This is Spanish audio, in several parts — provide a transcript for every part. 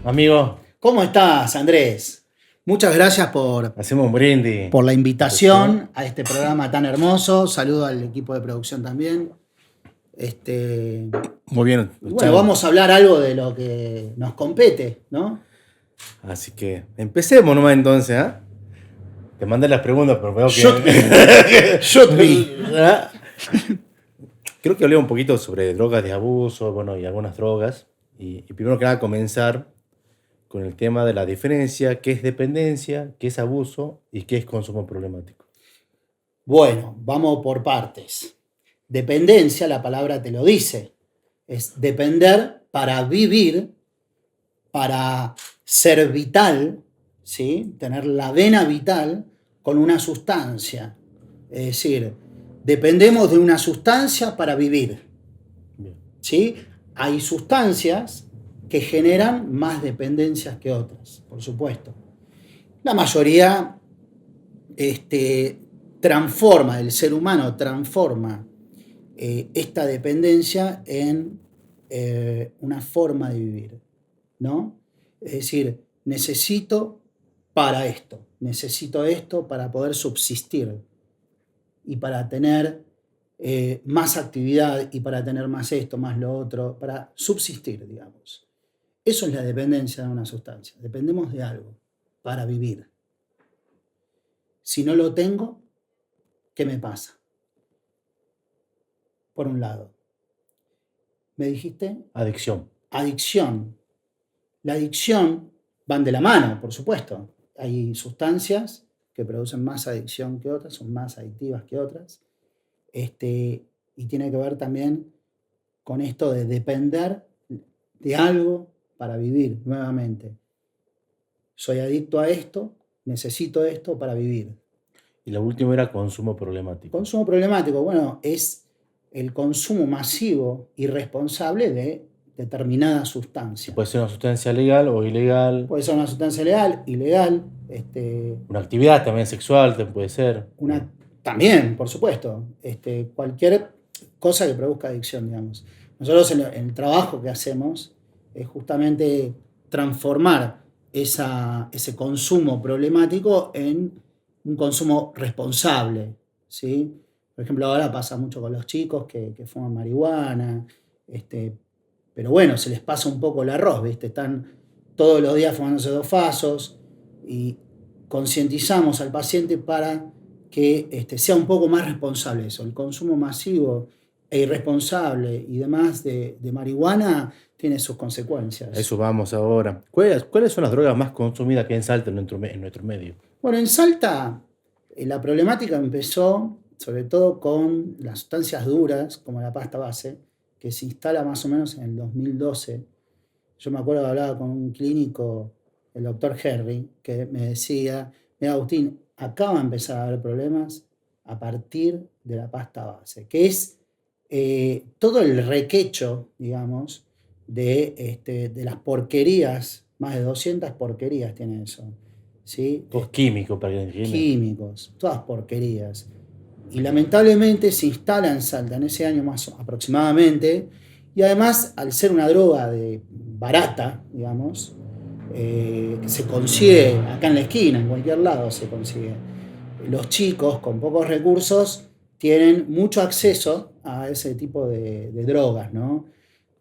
Amigo, ¿Cómo estás, Andrés? Muchas gracias por hacemos un brindis. la invitación a este programa tan hermoso. Saludo al equipo de producción también. Muy bien, Y bueno, vamos a hablar algo de lo que nos compete, ¿no? Así que empecemos nomás entonces, ¿ah? Te mandé las preguntas, pero veo Shoot que. me. Shoot me. ¿Ah? Creo que hablé un poquito sobre drogas de abuso, bueno, y algunas drogas. Y primero que nada comenzar con el tema de la diferencia, qué es dependencia, qué es abuso y qué es consumo problemático. Bueno, vamos por partes. Dependencia, la palabra te lo dice. Es depender para vivir, para ser vital, ¿sí? Tener la vena vital con una sustancia. Es decir, dependemos de una sustancia para vivir. Bien. ¿Sí? Hay sustancias que generan más dependencias que otras, por supuesto. La mayoría transforma, el ser humano transforma esta dependencia en una forma de vivir, ¿no? Es decir, necesito esto para poder subsistir y para tener más actividad y para tener más esto, más lo otro, para subsistir, digamos. Eso es la dependencia de una sustancia. Dependemos de algo para vivir. Si no lo tengo, ¿qué me pasa? Por un lado. ¿Me dijiste? Adicción. Adicción. La adicción van de la mano, por supuesto. Hay sustancias que producen más adicción que otras, son más adictivas que otras. Y tiene que ver también con esto de depender de algo para vivir nuevamente. Soy adicto a esto, necesito esto para vivir. Y la última era consumo problemático. Consumo problemático, bueno, es el consumo masivo irresponsable de determinada sustancia. Puede ser una sustancia legal o ilegal. Puede ser una sustancia legal, ilegal. Una actividad también sexual puede ser. También, por supuesto. Cualquier cosa que produzca adicción, digamos. Nosotros en el trabajo que hacemos es justamente transformar ese consumo problemático en un consumo responsable, ¿sí? Por ejemplo, ahora pasa mucho con los chicos que fuman marihuana, pero bueno, se les pasa un poco el arroz, ¿viste? Están todos los días fumándose 2 fasos y concientizamos al paciente para que sea un poco más responsable eso. El consumo masivo e irresponsable y demás de marihuana tiene sus consecuencias. A eso vamos ahora. ¿Cuáles son las drogas más consumidas aquí en Salta en nuestro medio? Bueno, en Salta la problemática empezó sobre todo con las sustancias duras, como la pasta base, que se instala más o menos en el 2012. Yo me acuerdo que hablaba con un clínico, el doctor Henry, que me decía, mira Agustín, acá va a empezar a haber problemas a partir de la pasta base, que es todo el requecho, digamos, de las porquerías, más de 200 porquerías tiene eso, ¿sí? Todos químicos, para que entiendan. Químicos, todas porquerías. Y lamentablemente se instala en Salta en ese año más aproximadamente, y además al ser una droga barata, digamos, que se consigue acá en la esquina, en cualquier lado se consigue, los chicos con pocos recursos tienen mucho acceso a ese tipo de drogas, ¿no?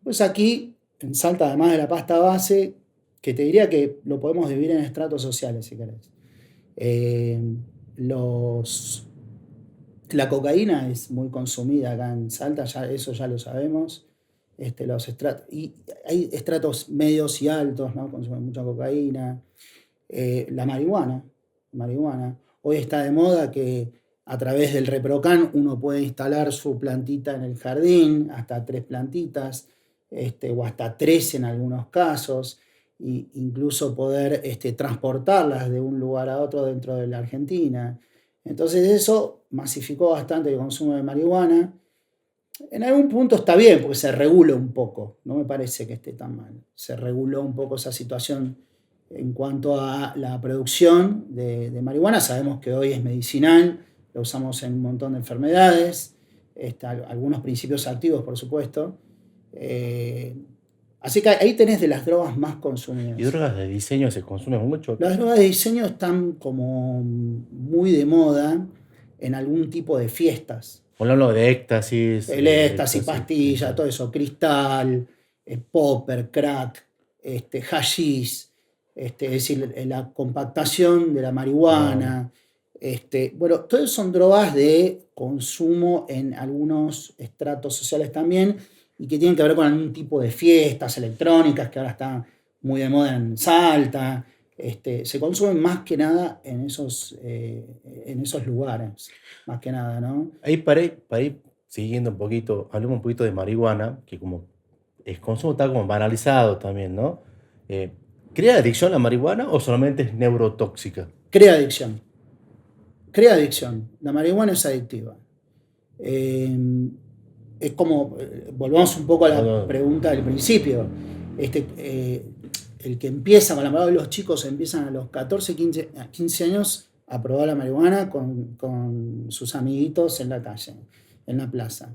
Pues aquí, en Salta, además de la pasta base, que te diría que lo podemos dividir en estratos sociales, si querés. La cocaína es muy consumida acá en Salta, eso ya lo sabemos. Y hay estratos medios y altos, ¿no? Consumen mucha cocaína. La marihuana. Hoy está de moda que a través del ReproCan uno puede instalar su plantita en el jardín, hasta 3 plantitas, o hasta 3 en algunos casos, e incluso poder transportarlas de un lugar a otro dentro de la Argentina. Entonces eso masificó bastante el consumo de marihuana. En algún punto está bien, porque se regula un poco, no me parece que esté tan mal. Se reguló un poco esa situación en cuanto a la producción de marihuana. Sabemos que hoy es medicinal, lo usamos en un montón de enfermedades, algunos principios activos, por supuesto. Así que ahí tenés de las drogas más ¿Y consumidas. drogas de diseño se consumen mucho? Las drogas de diseño están como muy de moda en algún tipo de fiestas. Hablamos de éxtasis, El éxtasis, sí, pastilla, todo eso, cristal, popper, crack, hashish, es decir, la compactación de la marihuana. Bueno, todas son drogas de consumo en algunos estratos sociales también y que tienen que ver con algún tipo de fiestas electrónicas que ahora están muy de moda en Salta. Se consumen más que nada en esos lugares, más que nada, ¿no? ahí para ir siguiendo un poquito, hablemos un poquito de marihuana, que como el consumo está como banalizado también, ¿no? Eh, ¿Crea adicción la marihuana o solamente es neurotóxica? Crea adicción. Crea adicción. La marihuana es adictiva. Eh, es como, volvamos un poco a la Bueno, pregunta del principio. Este, eh, el que empieza con la marihuana, los chicos empiezan a los 14, 15 años a probar la marihuana con sus amiguitos en la calle, en la plaza.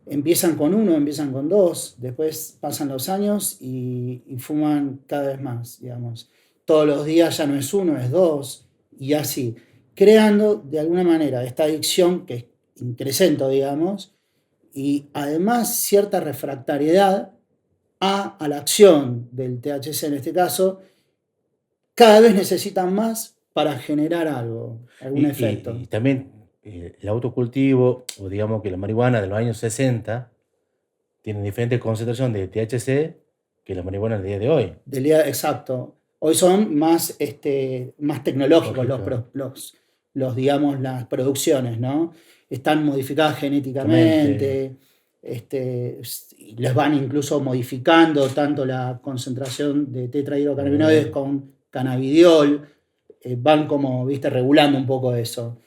Empiezan con uno, empiezan con dos, después pasan los años y fuman cada vez más, digamos. Todos los días ya no es uno, es dos, y así, creando de alguna manera esta adicción que es increcento, digamos, y además cierta refractariedad a la acción del THC en este caso, cada vez necesitan más para generar algo, algún y efecto. también el autocultivo, o digamos que la marihuana de los años 60 tiene diferente concentración de THC que la marihuana del día de hoy. Del día exacto. Hoy son más tecnológicos Lógica, digamos, las producciones, ¿no? Están modificadas exactamente. genéticamente, les van incluso modificando tanto la concentración de tetrahidrocannabinoides con cannabidiol, van como, viste, regulando un poco eso.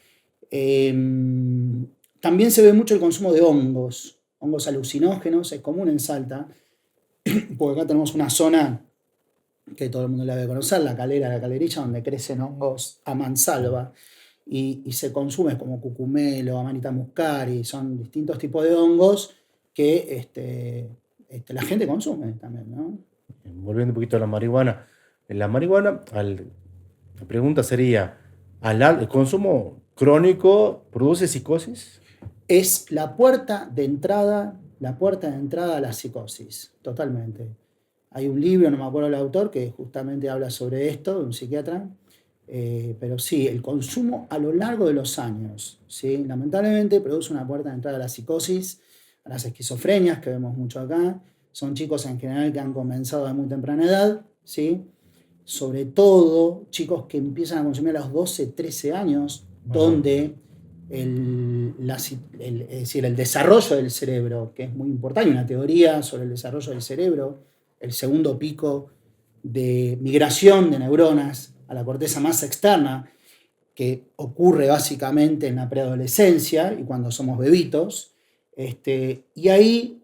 Eh, También se ve mucho el consumo de hongos alucinógenos, es común en Salta, porque acá tenemos una zona que todo el mundo la debe conocer, la calera, la calerilla, donde crecen hongos a mansalva y se consume como cucumelo, amanita muscari, son distintos tipos de hongos que la gente consume también, ¿no? Volviendo un poquito a la marihuana. La marihuana, la pregunta sería, ¿el consumo crónico produce psicosis? Es la puerta de entrada a la psicosis, totalmente. Hay un libro, no me acuerdo el autor, que justamente habla sobre esto, de un psiquiatra, pero sí, el consumo a lo largo de los años, ¿sí? Lamentablemente produce una puerta de entrada a la psicosis, a las esquizofrenias que vemos mucho acá. Son chicos en general que han comenzado a muy temprana edad, ¿sí? Sobre todo chicos que empiezan a consumir a los 12, 13 años, Ajá. donde es decir, el desarrollo del cerebro, que es muy importante, hay una teoría sobre el desarrollo del cerebro, el segundo pico de migración de neuronas a la corteza más externa, que ocurre básicamente en la preadolescencia y cuando somos bebitos, y ahí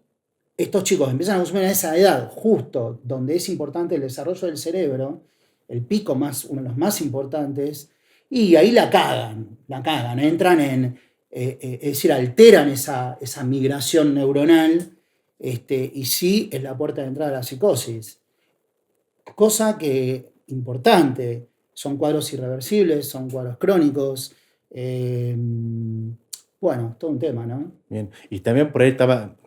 estos chicos empiezan a consumir a esa edad, justo donde es importante el desarrollo del cerebro, el pico más, uno de los más importantes, y ahí la cagan, entran es decir, alteran esa migración neuronal, y sí es la puerta de entrada a la psicosis. Cosa que importante, son cuadros irreversibles, son cuadros crónicos, bueno, todo un tema, ¿no? Bien. Y también por ahí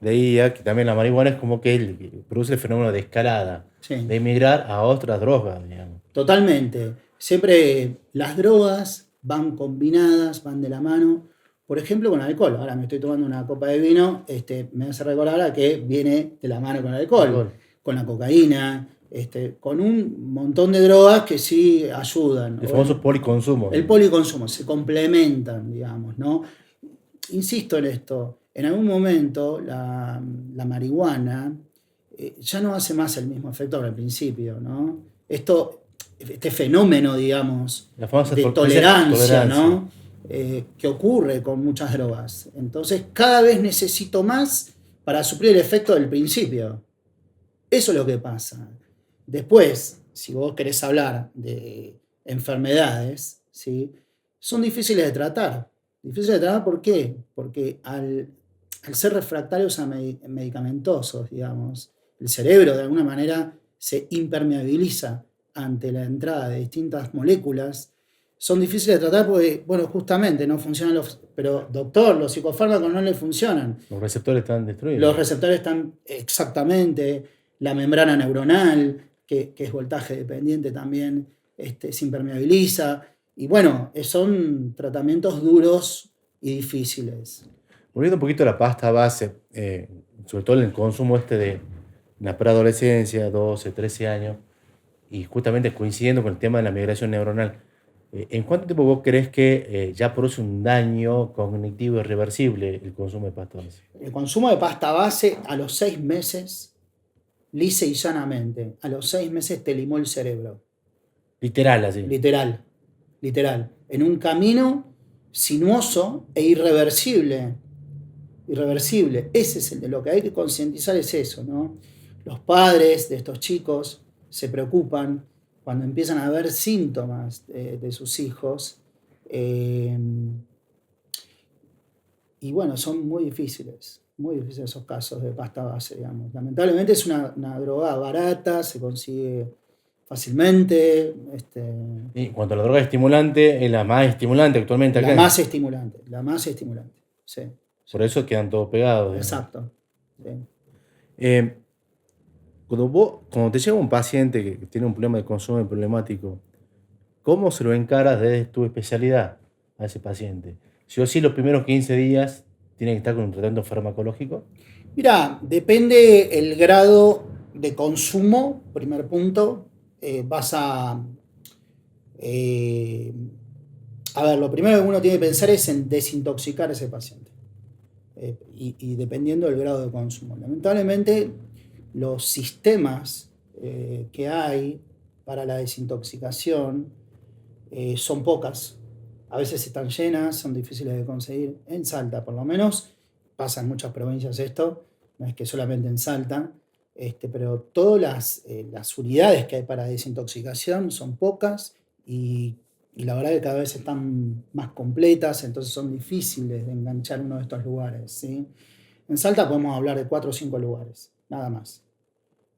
leía que también la marihuana es como que produce el fenómeno de escalada, Sí. de migrar a otras drogas, digamos. Totalmente. Siempre las drogas van combinadas, van de la mano. Por ejemplo, con el alcohol. Ahora me estoy tomando una copa de vino, me hace recordar a que viene de la mano con el alcohol, Alcohol. con la cocaína, con un montón de drogas que sí ayudan. El famoso policonsumo, El digamos. policonsumo, se complementan, digamos, ¿no? Insisto en esto, en algún momento la marihuana ya no hace más el mismo efecto que al principio, ¿no? Este fenómeno, digamos, La famosa de tolerancia, tolerancia. ¿no? Que ocurre con muchas drogas. Entonces, cada vez necesito más para suplir el efecto del principio. Eso es lo que pasa. Después, si vos querés hablar de enfermedades, ¿sí? Son difíciles de tratar. Difíciles de tratar, ¿por qué? Porque al ser refractarios a medicamentosos, digamos, el cerebro de alguna manera se impermeabiliza ante la entrada de distintas moléculas, son difíciles de tratar porque, bueno, justamente no funcionan pero doctor, los psicofármacos no le funcionan. Los receptores están destruidos. Los receptores están exactamente, la membrana neuronal, que es voltaje dependiente también, se impermeabiliza. Y bueno, son tratamientos duros y difíciles. Volviendo un poquito a la pasta base, sobre todo en el consumo de la preadolescencia, 12, 13 años, y justamente coincidiendo con el tema de la migración neuronal, ¿en cuánto tiempo vos crees que ya produce un daño cognitivo irreversible el consumo de pasta base? El consumo de pasta base a los 6 meses, lisa y llanamente, a los 6 meses te limó el cerebro. Literal, así. Literal. En un camino sinuoso e irreversible. Ese es lo que hay que concientizar, es eso, ¿no? Los padres de estos chicos se preocupan cuando empiezan a ver síntomas de sus hijos. Y bueno, son muy difíciles esos casos de pasta base, digamos. Lamentablemente es una droga barata, se consigue fácilmente. Y en cuanto a la droga estimulante, es la más estimulante actualmente acá. La más estimulante, sí. Por eso quedan todos pegados. Exacto. Sí. Cuando te llega un paciente que tiene un problema de consumo problemático, ¿cómo se lo encaras desde tu especialidad a ese paciente? ¿Sí o sí los primeros 15 días tiene que estar con un tratamiento farmacológico? Mira, depende el grado de consumo, primer punto. A ver, lo primero que uno tiene que pensar es en desintoxicar a ese paciente. Y dependiendo del grado de consumo. Lamentablemente, los sistemas que hay para la desintoxicación son pocas. A veces están llenas, son difíciles de conseguir. En Salta, por lo menos, pasa en muchas provincias esto, no es que solamente en Salta, pero todas las unidades que hay para desintoxicación son pocas y la verdad que cada vez están más completas, entonces son difíciles de enganchar uno de estos lugares, ¿sí? En Salta podemos hablar de 4 o 5 lugares, nada más.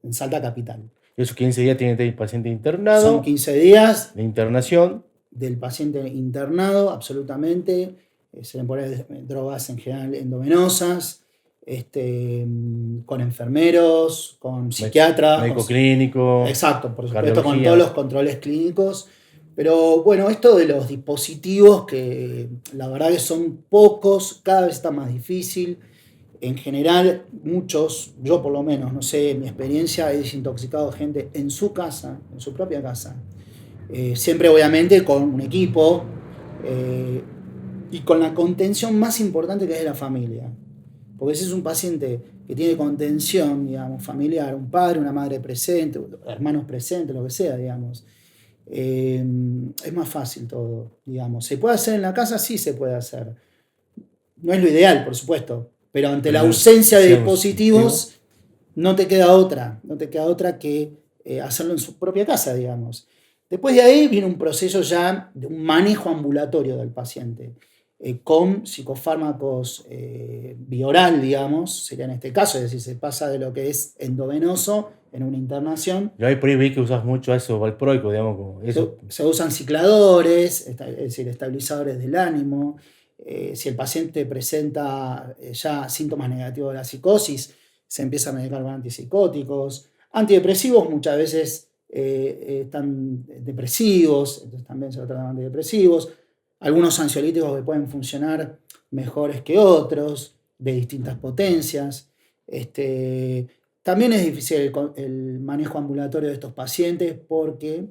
En Salta capital. Esos 15 días tiene el paciente internado. Son 15 días de internación. Del paciente internado, absolutamente. Se le ponen drogas en general endovenosas, con enfermeros, con psiquiatras. Médico clínico. Exacto, por supuesto, con todos los controles clínicos. Pero bueno, esto de los dispositivos, que la verdad que son pocos, cada vez está más difícil. En general, muchos, yo por lo menos, no sé, en mi experiencia he desintoxicado gente en su casa, en su propia casa. Siempre obviamente con un equipo y con la contención más importante que es de la familia. Porque si es un paciente que tiene contención, digamos, familiar, un padre, una madre presente, hermanos presentes, lo que sea, digamos, es más fácil todo, digamos. ¿Se puede hacer en la casa? Sí se puede hacer. No es lo ideal, por supuesto, pero ante la ausencia de dispositivos no te queda otra que hacerlo en su propia casa, digamos. Después de ahí viene un proceso ya de un manejo ambulatorio del paciente, con psicofármacos bioral, digamos, sería en este caso, es decir, se pasa de lo que es endovenoso en una internación. Yo ahí por ahí vi que usas mucho eso valproico, digamos. Como eso. Se usan cicladores, es decir, estabilizadores del ánimo. Si el paciente presenta ya síntomas negativos de la psicosis, se empieza a medicar con antipsicóticos. Antidepresivos muchas veces están depresivos, entonces también se tratan de antidepresivos. Algunos ansiolíticos que pueden funcionar mejores que otros, de distintas potencias. También es difícil el manejo ambulatorio de estos pacientes porque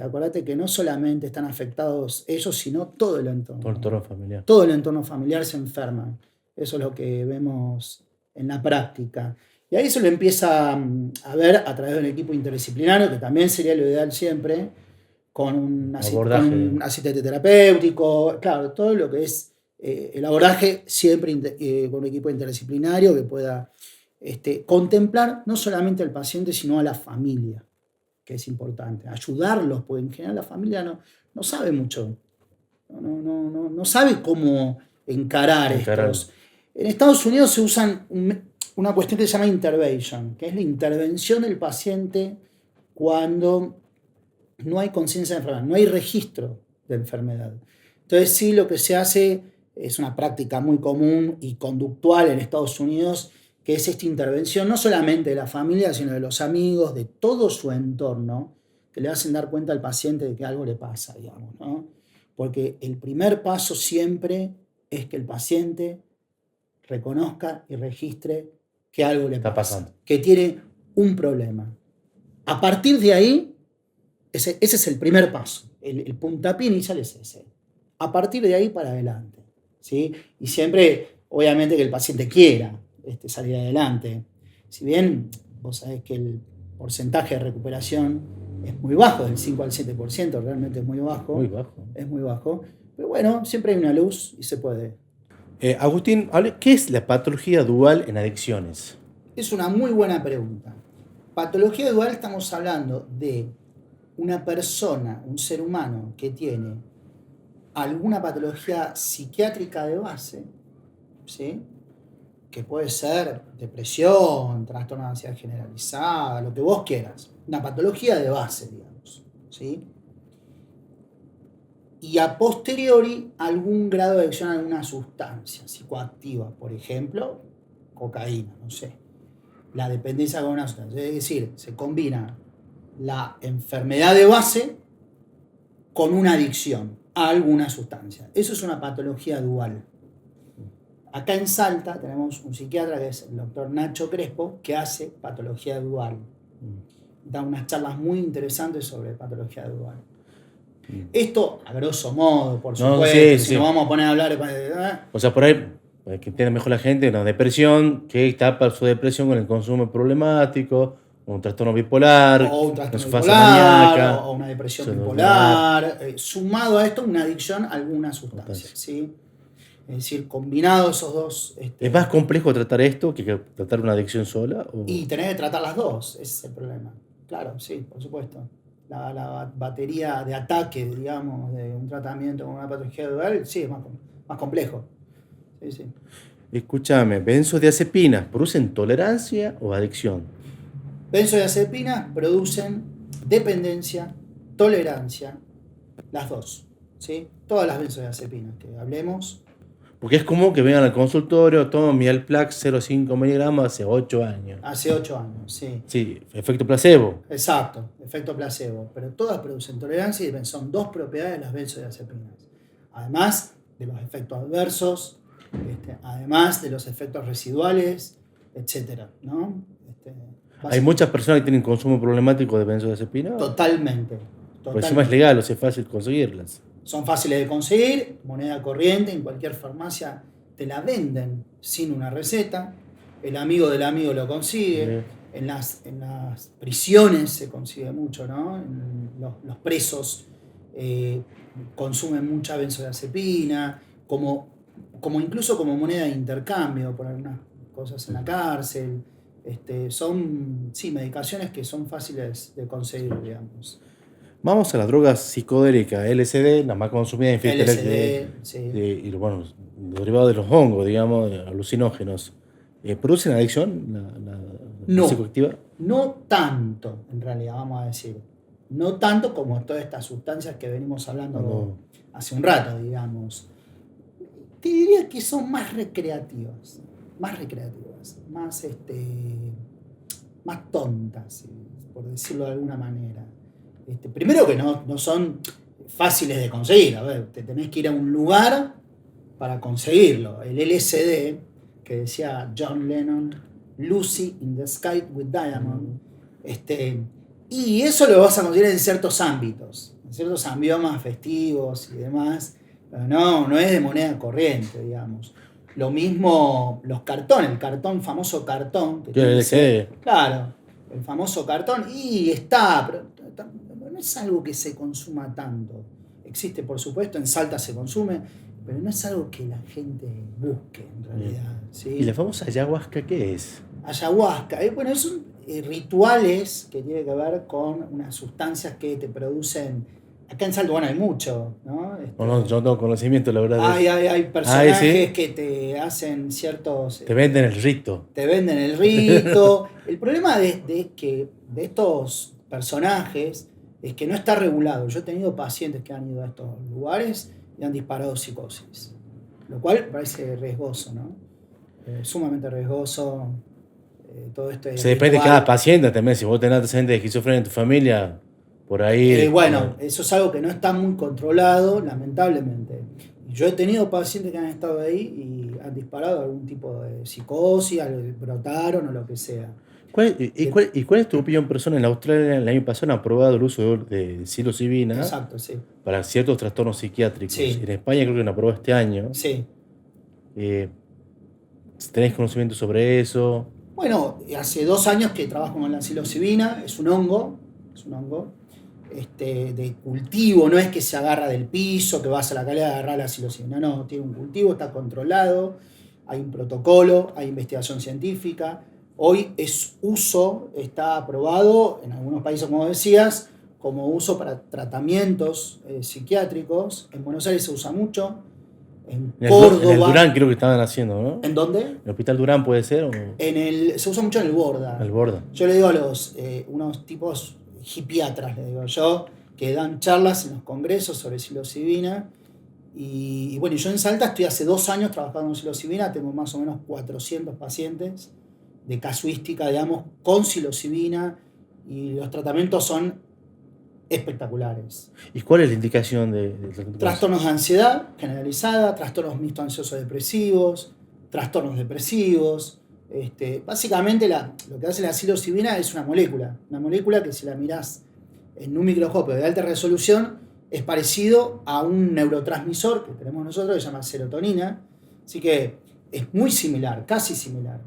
acuérdate que no solamente están afectados ellos, sino todo el entorno. Todo el entorno familiar. Todo el entorno familiar se enferma. Eso es lo que vemos en la práctica. Y ahí se lo empieza a ver a través de un equipo interdisciplinario, que también sería lo ideal siempre, con un asistente terapéutico, claro, todo lo que es el abordaje siempre con un equipo interdisciplinario que pueda contemplar no solamente al paciente, sino a la familia, que es importante, ayudarlos, porque en general la familia no sabe mucho, no sabe cómo encarar estos. En Estados Unidos se usan una cuestión que se llama intervention, que es la intervención del paciente cuando no hay conciencia de enfermedad, no hay registro de enfermedad. Entonces sí, lo que se hace es una práctica muy común y conductual en Estados Unidos, que es esta intervención no solamente de la familia, sino de los amigos, de todo su entorno, que le hacen dar cuenta al paciente de que algo le pasa, digamos, ¿no? Porque el primer paso siempre es que el paciente reconozca y registre que algo le Está pasa, pasando. que tiene un problema. A partir de ahí, ese es el primer paso. El puntapié inicial es ese. A partir de ahí para adelante, ¿sí? Y siempre, obviamente, que el paciente quiera salir adelante. Si bien vos sabés que el porcentaje de recuperación es muy bajo, del 5 al 7%, realmente es muy bajo. Muy bajo. Es muy bajo. Pero bueno, siempre hay una luz y se puede. Agustín, ¿qué es la patología dual en adicciones? Es una muy buena pregunta. Patología dual, estamos hablando de una persona, un ser humano que tiene alguna patología psiquiátrica de base, ¿sí? Que puede ser depresión, trastorno de ansiedad generalizada, lo que vos quieras. Una patología de base, digamos, ¿sí? Y a posteriori algún grado de adicción a alguna sustancia psicoactiva, por ejemplo, cocaína, no sé. La dependencia con una sustancia. Es decir, se combina la enfermedad de base con una adicción a alguna sustancia. Eso es una patología dual. Acá en Salta tenemos un psiquiatra que es el doctor Nacho Crespo, que hace patología dual. Da unas charlas muy interesantes sobre patología dual. Esto, a grosso modo, por supuesto, si nos vamos a poner a hablar... O sea, por ahí, para que entienda mejor la gente, una depresión que tapa su depresión con el consumo problemático, un trastorno bipolar, o un trastorno una fase bipolar, maníaca, o una depresión bipolar, sumado a esto una adicción a alguna sustancia, ¿sí? Es decir, combinado esos dos... ¿Es más complejo tratar esto que tratar una adicción sola? ¿O? Y tenés que tratar las dos, ese es el problema. Claro, sí, por supuesto. La batería de ataque, digamos, de un tratamiento con una patología dual, sí, es más complejo. Sí, sí. Escúchame, benzodiazepinas, ¿producen tolerancia o adicción? Benzodiazepinas producen dependencia, tolerancia, las dos, ¿sí? Todas las benzodiazepinas que hablemos. Porque es como que vengan al consultorio, toman mi Alplax 0,5 miligramos hace 8 años. Hace 8 años, sí. Sí, efecto placebo. Exacto, efecto placebo. Pero todas producen tolerancia y son dos propiedades de las benzodiazepinas. Además de los efectos adversos, además de los efectos residuales, etcétera, ¿no? ¿Hay muchas personas que tienen consumo problemático de benzodiazepinas? Totalmente. Pues encima es legal, o sea, es fácil conseguirlas. Son fáciles de conseguir, moneda corriente, en cualquier farmacia te la venden sin una receta, el amigo del amigo lo consigue, en las prisiones se consigue mucho, ¿no? Los presos consumen mucha benzodiazepina, incluso como moneda de intercambio por algunas cosas en la cárcel. Son medicaciones que son fáciles de conseguir, digamos. Vamos a las drogas psicodélicas, LSD, la más consumida en fiestas sí. y bueno, derivado de los hongos, digamos, alucinógenos. ¿Producen adicción la psicoactiva? No tanto, en realidad, vamos a decir. No tanto como todas estas sustancias que venimos hablando hace un rato, digamos. Te diría que son más recreativas, más tontas, por decirlo de alguna manera. Primero que no son fáciles de conseguir. A ver, te tenés que ir a un lugar para conseguirlo. El LSD, que decía John Lennon, Lucy in the Sky with Diamond. Y eso lo vas a conseguir en ciertos ámbitos, en ciertos ambiomas festivos y demás. Pero no es de moneda corriente, digamos. Lo mismo los cartones, el famoso cartón. Claro, el famoso cartón. Y pero no es algo que se consuma tanto. Existe, por supuesto, en Salta se consume, pero no es algo que la gente busque, en realidad. ¿Sí? ¿Y la famosa ayahuasca qué es? Ayahuasca, son rituales que tienen que ver con unas sustancias que te producen acá en Salto, bueno, hay mucho, ¿no? No, yo no tengo conocimiento, la verdad. Hay Ay, personajes sí, que te hacen ciertos... te venden el rito. te venden el rito. El problema de estos personajes es que no está regulado. Yo he tenido pacientes que han ido a estos lugares y han disparado psicosis, lo cual parece riesgoso, ¿no? Sumamente riesgoso. Todo esto es Se depende de cada ritual. paciente también. Si vos tenés antecedentes de esquizofrenia en tu familia, por ahí. Bueno, eso es algo que no está muy controlado, lamentablemente. Y yo he tenido pacientes que han estado ahí y han disparado algún tipo de psicosis, brotaron o lo que sea. ¿Cuál es tu opinión personal? En Australia el año pasado han aprobado el uso de psilocibina Exacto, sí. para ciertos trastornos psiquiátricos. Sí. En España creo que lo aprobó este año. Sí. ¿Tenés conocimiento sobre eso? Bueno, hace 2 años que trabajo con la psilocibina, es un hongo de cultivo, no es que se agarra del piso, que vas a la calle a agarrar la psilocibina, no, tiene un cultivo, está controlado, hay un protocolo, hay investigación científica. Hoy está aprobado en algunos países, como decías, como uso para tratamientos psiquiátricos. En Buenos Aires se usa mucho, en Córdoba. En el Durán creo que estaban haciendo, ¿no? ¿En dónde? ¿En el Hospital Durán puede ser? Se usa mucho en el Borda. El Borda. Yo le digo a unos tipos hipiatras, le digo yo, que dan charlas en los congresos sobre psilocibina. Y bueno, yo en Salta estoy hace 2 años trabajando en psilocibina, tengo más o menos 400 pacientes de casuística, digamos, con psilocibina, y los tratamientos son espectaculares. ¿Y cuál es la indicación de Trastornos de ansiedad generalizada, trastornos mixtos ansiosos depresivos, trastornos depresivos. Básicamente lo que hace la psilocibina es una molécula que si la mirás en un microscopio de alta resolución es parecido a un neurotransmisor que tenemos nosotros que se llama serotonina, así que es muy similar, casi similar.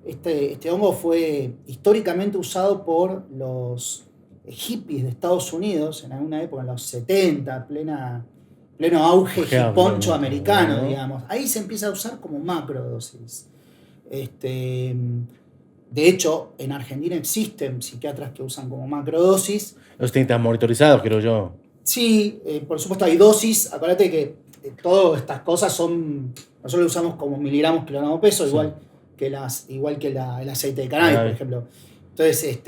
Este hongo fue históricamente usado por los hippies de Estados Unidos en alguna época, en los 70, pleno auge hiponcho americano, ¿no? Digamos. Ahí se empieza a usar como macrodosis. De hecho, en Argentina existen psiquiatras que usan como macrodosis. Los tienen tan monitorizados, creo yo. Sí, por supuesto hay dosis. Acuérdate que todas estas cosas nosotros lo usamos como miligramos kilogramo peso, sí. igual que el aceite de cannabis, por ejemplo. Entonces,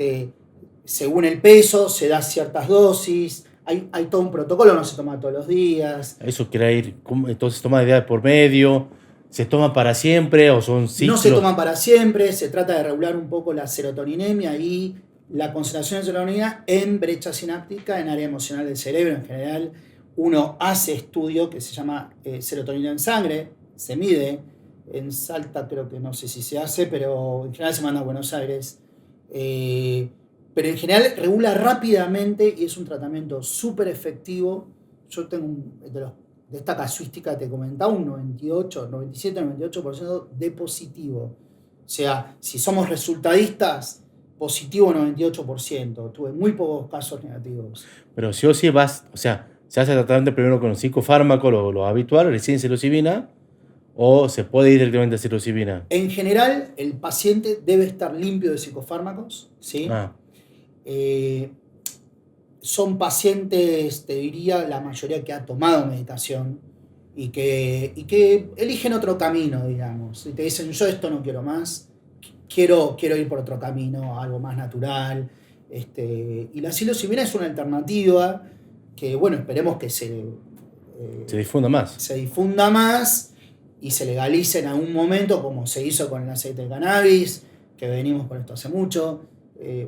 según el peso, se da ciertas dosis. Hay todo un protocolo, no se toma todos los días. Eso quiere ir, entonces toma de día por medio. ¿Se toma para siempre o son ciclos? No se toma para siempre, se trata de regular un poco la serotoninemia y la concentración de serotonina en brecha sináptica en área emocional del cerebro. En general, uno hace estudio que se llama serotonina en sangre, se mide. En Salta creo que no sé si se hace, pero en general se manda a Buenos Aires. Pero en general regula rápidamente y es un tratamiento súper efectivo. Yo tengo de esta casuística te comentaba, un 97-98% de positivo. O sea, si somos resultadistas, positivo 98%. Tuve muy pocos casos negativos. Pero si o sí vas, o sea, se hace tratamiento primero con un psicofármaco, lo habitual, recién psilocibina, o se puede ir directamente a psilocibina. En general, el paciente debe estar limpio de psicofármacos, ¿sí? Son pacientes, te diría, la mayoría que ha tomado medicación y que eligen otro camino, digamos. Y te dicen, yo esto no quiero más, quiero ir por otro camino, algo más natural. Y la psilocibina es una alternativa que, bueno, esperemos que se difunda más. Se difunda más y se legalice en algún momento, como se hizo con el aceite de cannabis, que venimos con esto hace mucho.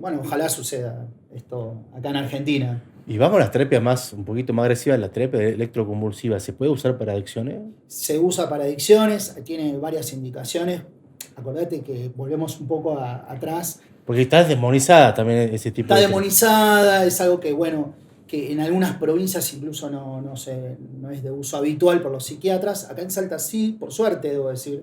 Bueno, ojalá suceda esto acá en Argentina. Y vamos a las terapias un poquito más agresivas, la terapia electroconvulsiva, ¿se puede usar para adicciones? Se usa para adicciones, tiene varias indicaciones. Acordate que volvemos un poco atrás. Porque está demonizada también ese tipo de... Está demonizada, es algo que, bueno, que en algunas provincias incluso no es de uso habitual por los psiquiatras. Acá en Salta sí, por suerte, debo decir.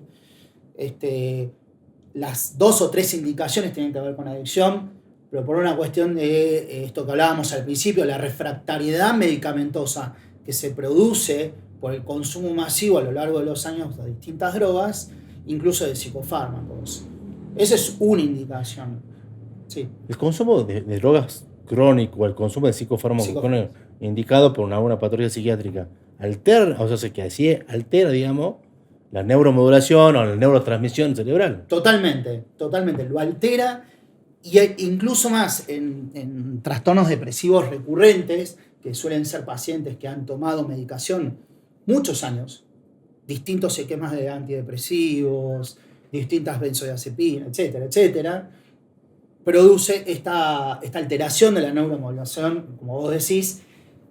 Las 2 o 3 indicaciones tienen que ver con adicción, pero por una cuestión de esto que hablábamos al principio, la refractariedad medicamentosa que se produce por el consumo masivo a lo largo de los años de distintas drogas, incluso de psicofármacos. Esa es una indicación. Sí. El consumo de drogas crónico, el consumo de psicofármacos indicado por una patología psiquiátrica, altera, o sea, que así altera, digamos, la neuromodulación o la neurotransmisión cerebral. Totalmente, lo altera, y incluso más en trastornos depresivos recurrentes, que suelen ser pacientes que han tomado medicación muchos años, distintos esquemas de antidepresivos, distintas benzodiazepinas, etcétera, etcétera, produce esta alteración de la neuromodulación, como vos decís,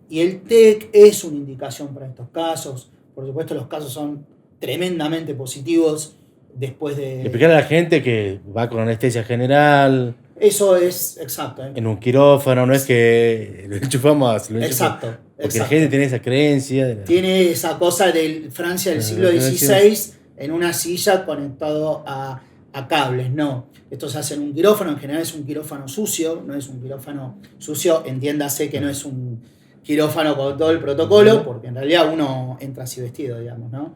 y el TEC es una indicación para estos casos. Por supuesto, los casos son tremendamente positivos después de... Explicar a la gente que va con anestesia general. Eso es exacto. En un quirófano, no es que lo enchufamos. Exacto. Porque la gente tiene esa creencia. Tiene esa cosa de Francia del siglo XVI en una silla conectado a cables. No, esto se hace en un quirófano. En general es un quirófano sucio, no es un quirófano sucio. Entiéndase que no es un quirófano con todo el protocolo, porque en realidad uno entra así vestido, digamos, ¿no?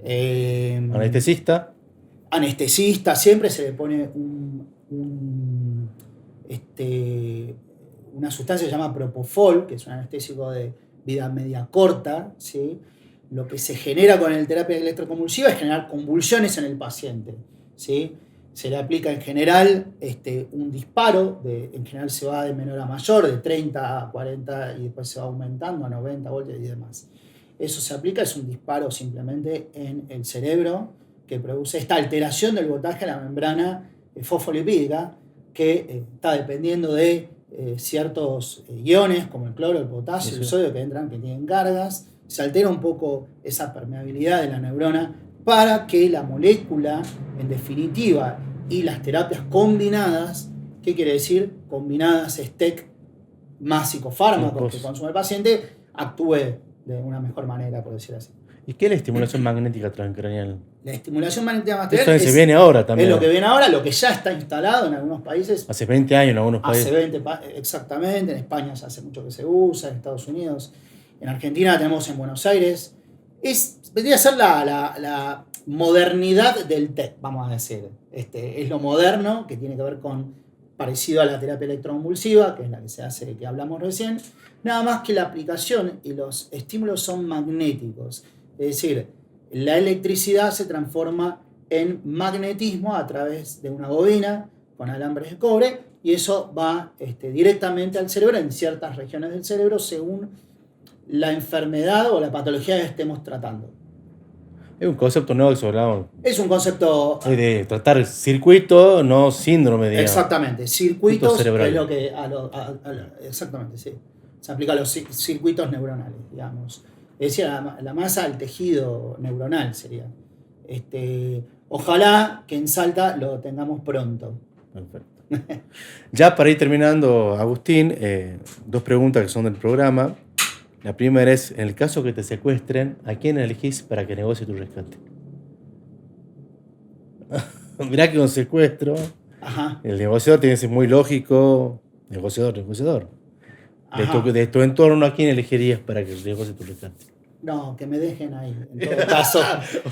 Anestesista. Anestesista, siempre se le pone una sustancia que se llama propofol, que es un anestésico de vida media corta, ¿sí? Lo que se genera con el terapia electroconvulsiva es generar convulsiones en el paciente, ¿sí? Se le aplica en general un disparo, en general se va de menor a mayor, de 30 a 40 y después se va aumentando a 90 voltios y demás. Eso se aplica, es un disparo simplemente en el cerebro que produce esta alteración del voltaje de la membrana fosfolipídica que está dependiendo de ciertos iones como el cloro, el potasio, el sodio que entran, que tienen cargas. Se altera un poco esa permeabilidad de la neurona para que la molécula, en definitiva, y las terapias combinadas, ¿qué quiere decir? Combinadas es TEC más psicofármacos que consume el paciente, actúe de una mejor manera, por decir así. ¿Y qué es la estimulación magnética transcranial? La estimulación magnética transcranial Eso se viene ahora también. Es lo que viene ahora, lo que ya está instalado en algunos países. Hace 20 años en algunos países. Exactamente, en España hace mucho que se usa, en Estados Unidos, en Argentina tenemos en Buenos Aires. Vendría a ser la modernidad del TEC, vamos a decir. Es lo moderno, que tiene que ver con parecido a la terapia electroconvulsiva, que es la que se hace, que hablamos recién, nada más que la aplicación y los estímulos son magnéticos. Es decir, la electricidad se transforma en magnetismo a través de una bobina con alambres de cobre y eso va directamente al cerebro en ciertas regiones del cerebro según la enfermedad o la patología que estemos tratando. Es un concepto nuevo que se hablaba. Es un concepto... de tratar circuito, no síndrome, digamos. Exactamente, circuitos es lo que... exactamente, sí. Se aplica a los circuitos neuronales, digamos. Es decir, la masa del tejido neuronal sería. Ojalá que en Salta lo tengamos pronto. Perfecto. Ya para ir terminando, Agustín, 2 preguntas que son del programa. La primera es, en el caso que te secuestren, ¿a quién elegís para que negocie tu rescate? Mirá que un secuestro, ajá, el negociador tiene que ser muy lógico, negociador. De tu entorno, ¿a quién elegirías para que negocie tu rescate? No, que me dejen ahí, en todo caso.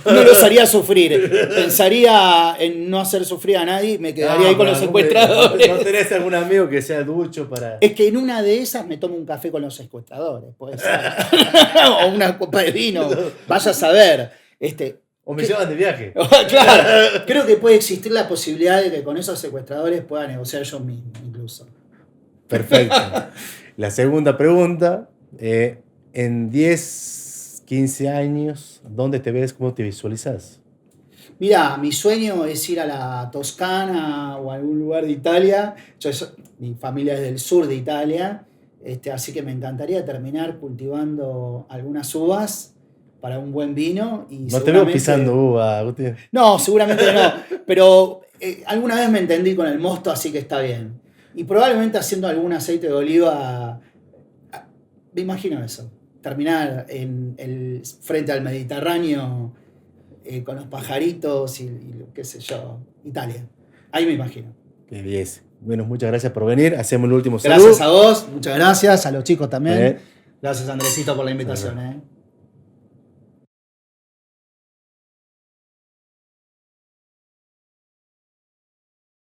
No los haría sufrir. Pensaría en no hacer sufrir a nadie, me quedaría ahí con los secuestradores. ¿No tenés algún amigo que sea ducho para...? Es que en una de esas me tomo un café con los secuestradores, puede ser. O una copa de vino, vaya a saber. O me llevan de viaje. Claro, creo que puede existir la posibilidad de que con esos secuestradores pueda negociar yo mismo, incluso. Perfecto. La segunda pregunta, en 10, 15 años, ¿dónde te ves? ¿Cómo te visualizas? Mira, mi sueño es ir a la Toscana o a algún lugar de Italia. Mi familia es del sur de Italia, así que me encantaría terminar cultivando algunas uvas para un buen vino. Y no te veo pisando uva, Agustín. No, seguramente no, pero alguna vez me entendí con el mosto, así que está bien. Y probablemente haciendo algún aceite de oliva, me imagino eso, terminar frente al Mediterráneo con los pajaritos y qué sé yo, Italia. Ahí me imagino. Qué bien. Bueno, muchas gracias por venir. Hacemos el último saludo. Gracias a vos, muchas gracias, a los chicos también. Gracias, Andresito, por la invitación.